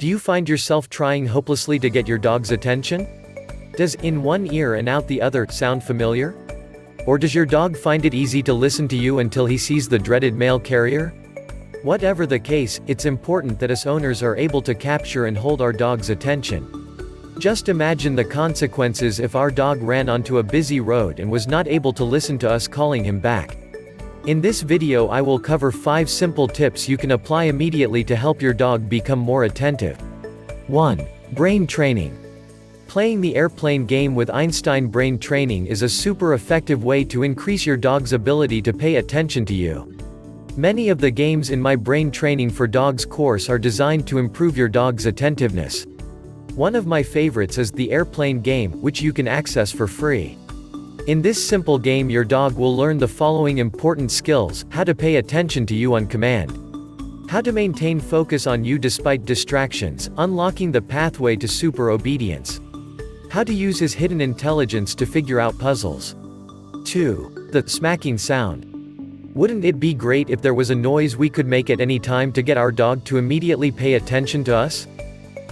Do you find yourself trying hopelessly to get your dog's attention? Does "in one ear and out the other" sound familiar? Or does your dog find it easy to listen to you until he sees the dreaded mail carrier? Whatever the case, it's important that us owners are able to capture and hold our dog's attention. Just imagine the consequences if our dog ran onto a busy road and was not able to listen to us calling him back. In this video I will cover 5 simple tips you can apply immediately to help your dog become more attentive. 1. Brain training. Playing the airplane game with Einstein brain training is a super effective way to increase your dog's ability to pay attention to you. Many of the games in my brain training for dogs course are designed to improve your dog's attentiveness. One of my favorites is the airplane game, which you can access for free. In this simple game your dog will learn the following important skills: how to pay attention to you on command, how to maintain focus on you despite distractions, unlocking the pathway to super obedience, how to use his hidden intelligence to figure out puzzles. 2. The smacking sound. Wouldn't it be great if there was a noise we could make at any time to get our dog to immediately pay attention to us?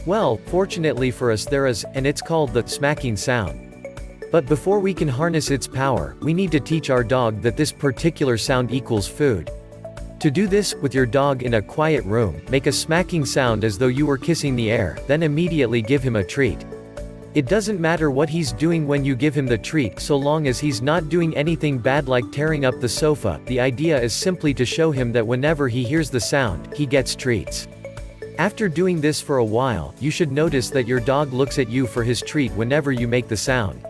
Well, fortunately for us there is, and it's called the smacking sound. But before we can harness its power, we need to teach our dog that this particular sound equals food. To do this, with your dog in a quiet room, make a smacking sound as though you were kissing the air, then immediately give him a treat. It doesn't matter what he's doing when you give him the treat so long as he's not doing anything bad like tearing up the sofa. The idea is simply to show him that whenever he hears the sound, he gets treats. After doing this for a while, you should notice that your dog looks at you for his treat whenever you make the sound.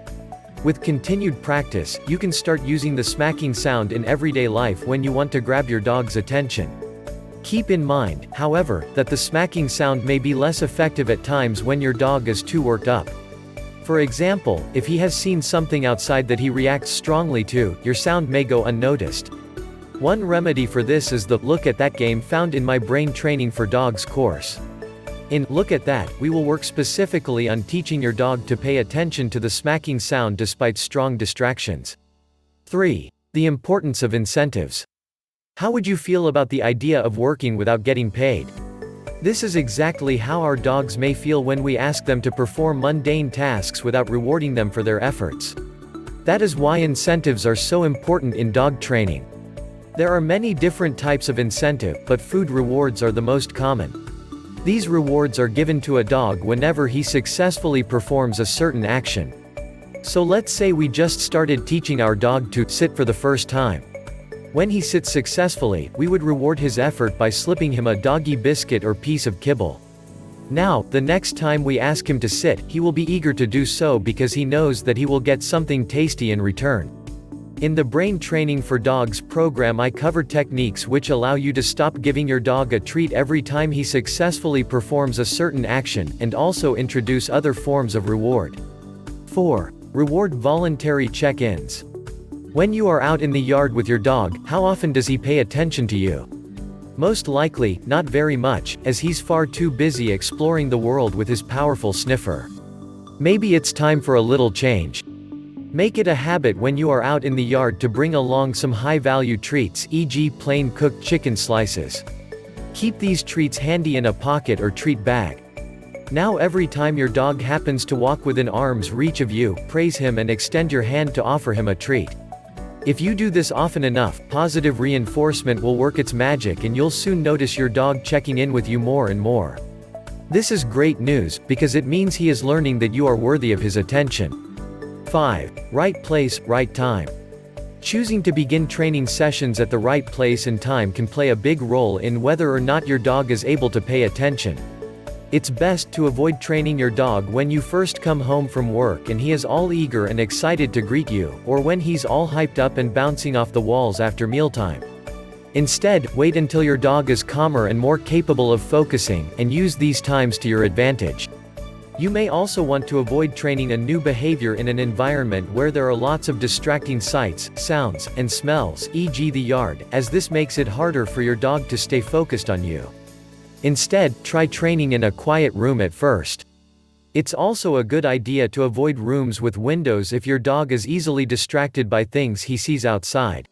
With continued practice, you can start using the smacking sound in everyday life when you want to grab your dog's attention. Keep in mind, however, that the smacking sound may be less effective at times when your dog is too worked up. For example, if he has seen something outside that he reacts strongly to, your sound may go unnoticed. One remedy for this is the "Look at That" game found in my Brain Training for Dogs course. In "Look at That," we will work specifically on teaching your dog to pay attention to the smacking sound despite strong distractions. 3. The importance of incentives. How would you feel about the idea of working without getting paid? This is exactly how our dogs may feel when we ask them to perform mundane tasks without rewarding them for their efforts. That is why incentives are so important in dog training. There are many different types of incentive, but food rewards are the most common. These rewards are given to a dog whenever he successfully performs a certain action. So let's say we just started teaching our dog to sit for the first time. When he sits successfully, we would reward his effort by slipping him a doggy biscuit or piece of kibble. Now, the next time we ask him to sit, he will be eager to do so because he knows that he will get something tasty in return. In the Brain Training for Dogs program I cover techniques which allow you to stop giving your dog a treat every time he successfully performs a certain action, and also introduce other forms of reward. 4. Reward voluntary check-ins. When you are out in the yard with your dog, how often does he pay attention to you? Most likely, not very much, as he's far too busy exploring the world with his powerful sniffer. Maybe it's time for a little change. Make it a habit when you are out in the yard to bring along some high-value treats, e.g. plain cooked chicken slices. Keep these treats handy in a pocket or treat bag. Now every time your dog happens to walk within arm's reach of you, praise him and extend your hand to offer him a treat. If you do this often enough, positive reinforcement will work its magic and you'll soon notice your dog checking in with you more and more. This is great news, because it means he is learning that you are worthy of his attention. 5. Right place, right time. Choosing to begin training sessions at the right place and time can play a big role in whether or not your dog is able to pay attention. It's best to avoid training your dog when you first come home from work and he is all eager and excited to greet you, or when he's all hyped up and bouncing off the walls after mealtime. Instead, wait until your dog is calmer and more capable of focusing, and use these times to your advantage. You may also want to avoid training a new behavior in an environment where there are lots of distracting sights, sounds, and smells, e.g. the yard, as this makes it harder for your dog to stay focused on you. Instead, try training in a quiet room at first. It's also a good idea to avoid rooms with windows if your dog is easily distracted by things he sees outside.